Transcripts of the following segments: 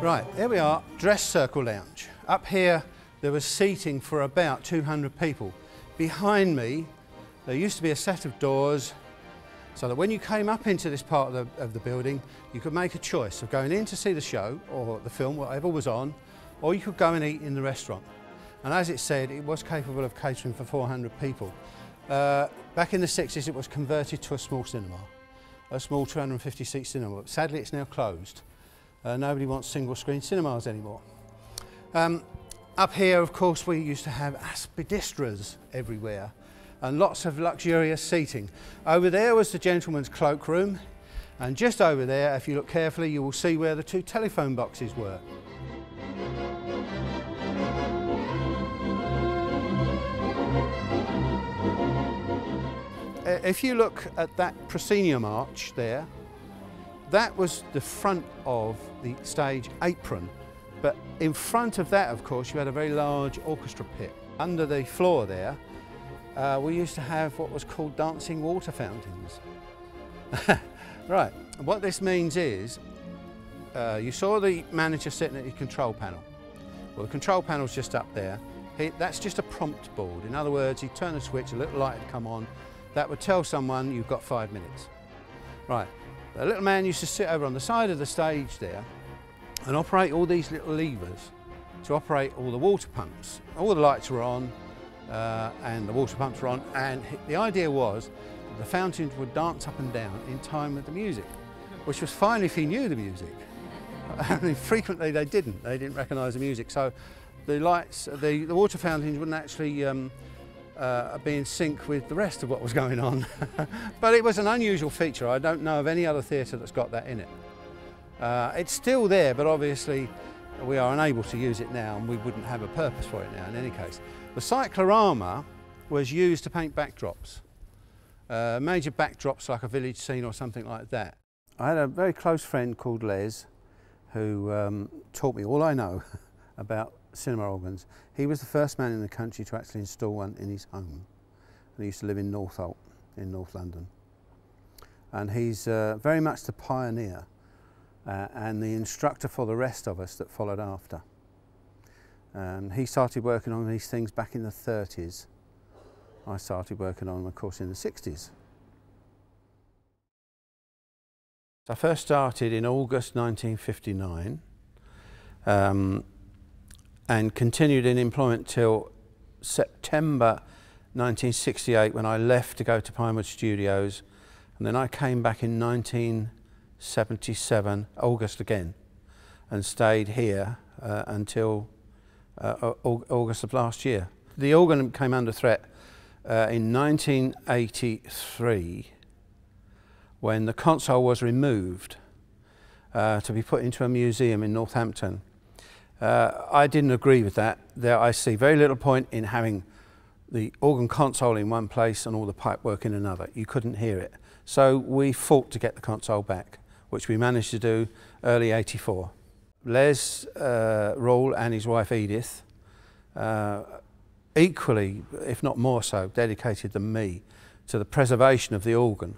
Right, here we are, dress circle lounge. Up here there was seating for about 200 people. Behind me there used to be a set of doors so that when you came up into this part of the building you could make a choice of going in to see the show or the film, whatever was on, or you could go and eat in the restaurant. And as it said, it was capable of catering for 400 people. Back in the 60s it was converted to a small cinema, a small 250-seat cinema. But sadly it's now closed. Nobody wants single screen cinemas anymore. Up here of course we used to have aspidistras everywhere and lots of luxurious seating. Over there was the gentleman's cloakroom, and just over there, if you look carefully, you will see where the two telephone boxes were. If you look at that proscenium arch there, that was the front of the stage apron. But in front of that, of course, you had a very large orchestra pit. Under the floor there, we used to have what was called dancing water fountains. Right, what this means is, you saw the manager sitting at your control panel. Well, the control panel's just up there. That's just a prompt board. In other words, he'd turn the switch, a little light would come on. That would tell someone you've got 5 minutes. Right, the little man used to sit over on the side of the stage there and operate all these little levers to operate all the water pumps. All the lights were on and the water pumps were on, and the idea was that the fountains would dance up and down in time with the music, which was fine if he knew the music. I mean, frequently they didn't recognise the music, so the lights, the water fountains wouldn't actually be in sync with the rest of what was going on. But it was an unusual feature. I don't know of any other theatre that's got that in it. It's still there, but obviously we are unable to use it now, and we wouldn't have a purpose for it now in any case. The cyclorama was used to paint backdrops, major backdrops like a village scene or something like that. I had a very close friend called Les who taught me all I know about cinema organs. He was the first man in the country to actually install one in his home. And he used to live in Northolt in North London. And he's very much the pioneer and the instructor for the rest of us that followed after. He started working on these things back in the 30s. I started working on them, of course, in the 60s. I first started in August 1959 and continued in employment till September 1968 when I left to go to Pinewood Studios, and then I came back in 1977, August again, and stayed here until August of last year. The organ came under threat in 1983 when the console was removed to be put into a museum in Northampton. I didn't agree with that. I see very little point in having the organ console in one place and all the pipework in another. You couldn't hear it. So we fought to get the console back, which we managed to do early '84. Les Rawle and his wife Edith, equally, if not more so, dedicated than me to the preservation of the organ.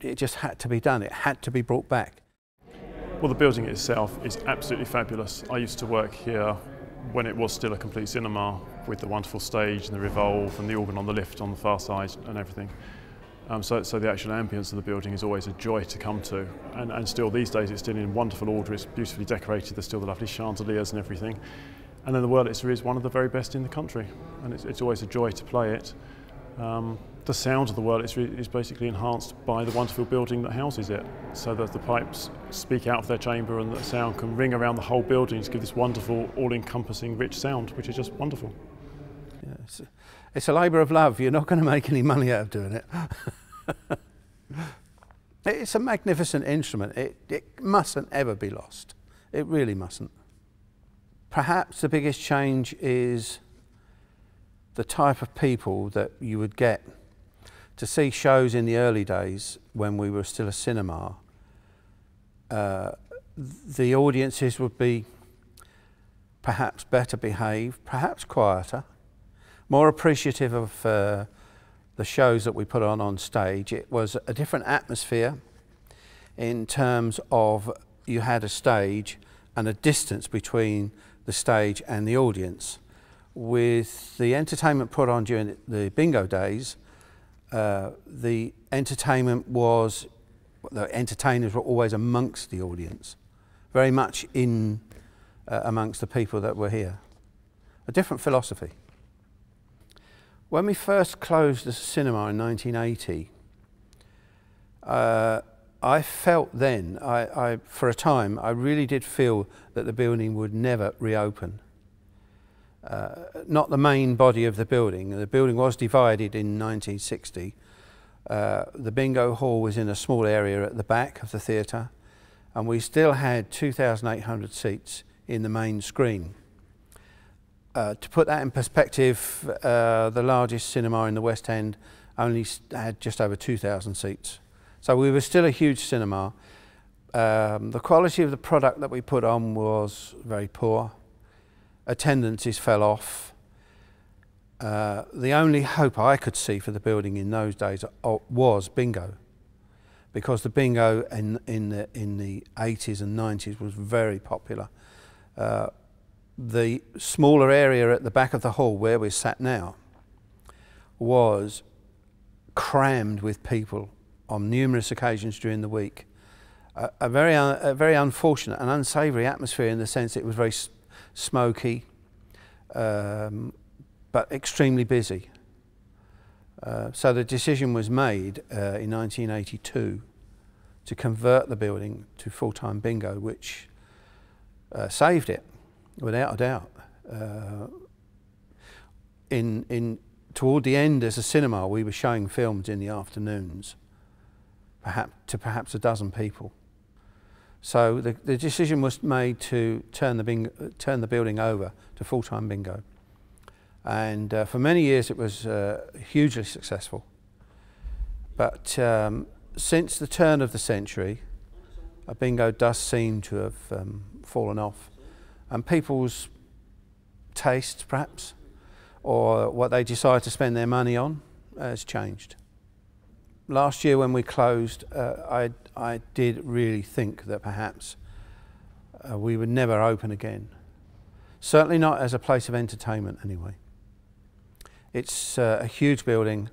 It just had to be done. It had to be brought back. Well, the building itself is absolutely fabulous. I used to work here when it was still a complete cinema, with the wonderful stage and the revolve and the organ on the lift on the far side and everything. So the actual ambience of the building is always a joy to come to, and still these days it's still in wonderful order. It's beautifully decorated. There's still the lovely chandeliers and everything. And then the Wurlitzer is one of the very best in the country, and it's always a joy to play it. The sound of the Wurlitzer is basically enhanced by the wonderful building that houses it, so that the pipes speak out of their chamber and the sound can ring around the whole building to give this wonderful, all-encompassing, rich sound, which is just wonderful. Yeah, it's a labour of love. You're not going to make any money out of doing it. It's a magnificent instrument. It mustn't ever be lost. It really mustn't. Perhaps the biggest change is the type of people that you would get to see shows in the early days when we were still a cinema. The audiences would be perhaps better behaved, perhaps quieter, more appreciative of the shows that we put on stage. It was a different atmosphere in terms of you had a stage and a distance between the stage and the audience. With the entertainment put on during the bingo days, the entertainment was, the entertainers were always amongst the audience, very much in amongst the people that were here. A different philosophy. When we first closed the cinema in 1980, I felt then, for a time, I really did feel that the building would never reopen. Not the main body of the building. The building was divided in 1960. The bingo hall was in a small area at the back of the theatre, and we still had 2,800 seats in the main screen. To put that in perspective, the largest cinema in the West End only had just over 2,000 seats. So we were still a huge cinema. The quality of the product that we put on was very poor. Attendances fell off. The only hope I could see for the building in those days was bingo, because the bingo in the 80s and 90s was very popular. The smaller area at the back of the hall where we're sat now was crammed with people on numerous occasions during the week. A very unfortunate and unsavoury atmosphere, in the sense it was very smoky, but extremely busy. So the decision was made in 1982 to convert the building to full-time bingo, which saved it, without a doubt. Toward the end, as a cinema, we were showing films in the afternoons, perhaps a dozen people. So the decision was made to turn the building over to full-time bingo, and for many years it was hugely successful. But since the turn of the century, bingo does seem to have fallen off, and people's tastes, perhaps, or what they decide to spend their money on, has changed. Last year when we closed, I did really think that perhaps we would never open again. Certainly not as a place of entertainment, anyway. It's a huge building.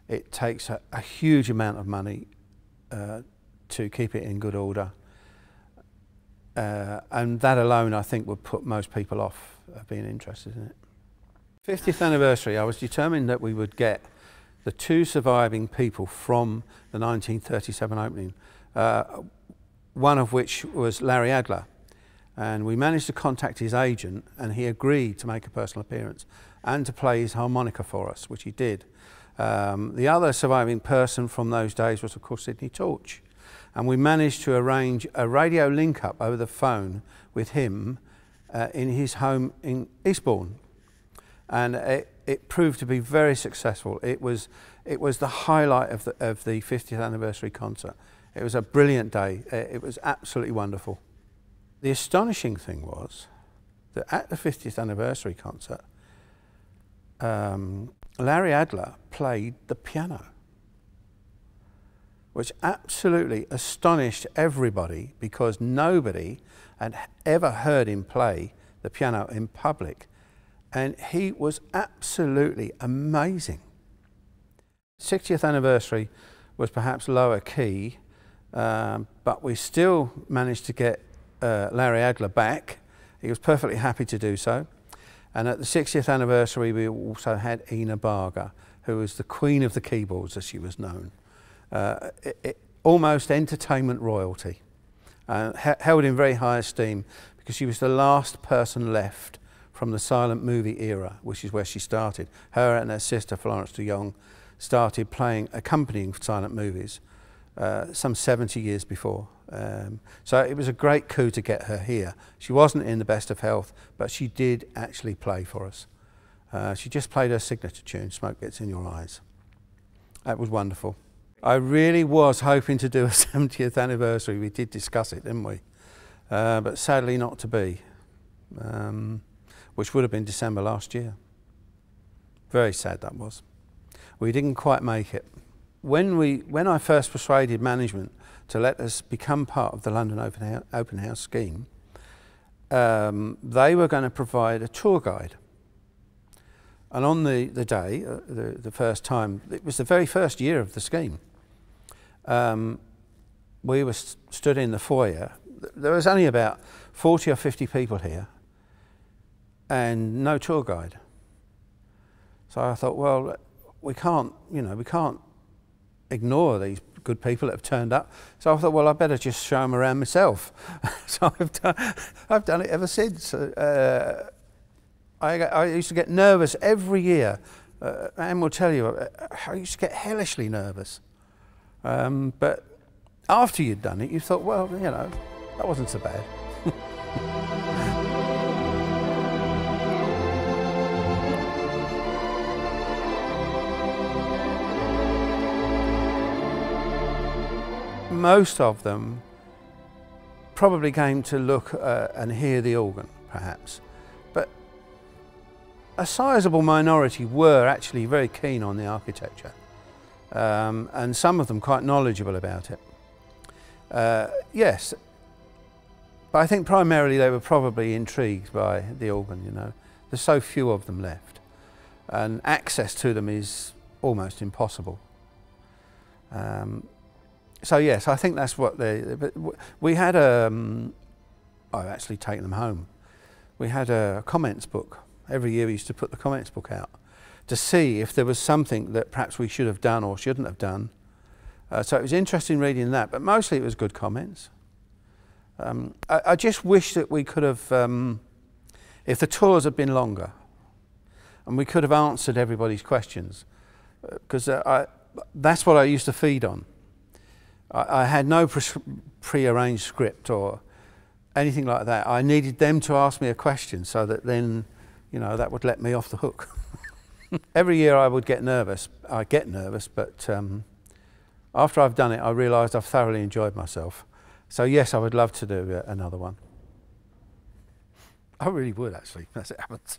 It takes a huge amount of money to keep it in good order. And that alone, I think, would put most people off being interested in it. 50th anniversary, I was determined that we would get the two surviving people from the 1937 opening, one of which was Larry Adler. And we managed to contact his agent, and he agreed to make a personal appearance and to play his harmonica for us, which he did. The other surviving person from those days was, of course, Sidney Torch. And we managed to arrange a radio link-up over the phone with him in his home in Eastbourne. And it proved to be very successful. It was the highlight of the 50th anniversary concert. It was a brilliant day. It was absolutely wonderful. The astonishing thing was that at the 50th anniversary concert, Larry Adler played the piano, which absolutely astonished everybody, because nobody had ever heard him play the piano in public. And he was absolutely amazing. 60th anniversary was perhaps lower key, but we still managed to get Larry Adler back. He was perfectly happy to do so. And at the 60th anniversary, we also had Ina Barger, who was the queen of the keyboards, as she was known. Almost entertainment royalty, held in very high esteem, because she was the last person left from the silent movie era, which is where she started. Her and her sister Florence de Jong started accompanying silent movies some 70 years before. So it was a great coup to get her here. She wasn't in the best of health, but she did actually play for us. She just played her signature tune, Smoke Gets in Your Eyes. That was wonderful. I really was hoping to do a 70th anniversary. We did discuss it, didn't we? But sadly not to be. Which would have been December last year. Very sad that was. We didn't quite make it. when I first persuaded management to let us become part of the London Open House scheme, they were going to provide a tour guide. And on the day, the first time, it was the very first year of the scheme, we were stood in the foyer. There was only about 40 or 50 people here and no tour guide. So I thought, well, we can't ignore these good people that have turned up. So I thought, well, I better just show them around myself. So I've done it ever since. I used to get nervous every year. Anne will tell you, I used to get hellishly nervous. But after you'd done it, you thought, well, you know, that wasn't so bad. Most of them probably came to look and hear the organ, perhaps. But a sizable minority were actually very keen on the architecture, and some of them quite knowledgeable about it. Yes, but I think primarily they were probably intrigued by the organ, you know. There's so few of them left, and access to them is almost impossible. So yes, I think that's what we had I've actually taken them home. We had a comments book. Every year we used to put the comments book out to see if there was something that perhaps we should have done or shouldn't have done. So it was interesting reading that, but mostly it was good comments. I just wish that we could have, if the tours had been longer, and we could have answered everybody's questions, because that's what I used to feed on. I had no pre-arranged script or anything like that. I needed them to ask me a question so that then, you know, that would let me off the hook. Every year I would get nervous. I get nervous, but after I've done it, I realised I've thoroughly enjoyed myself. So yes, I would love to do another one. I really would, actually, as it happens.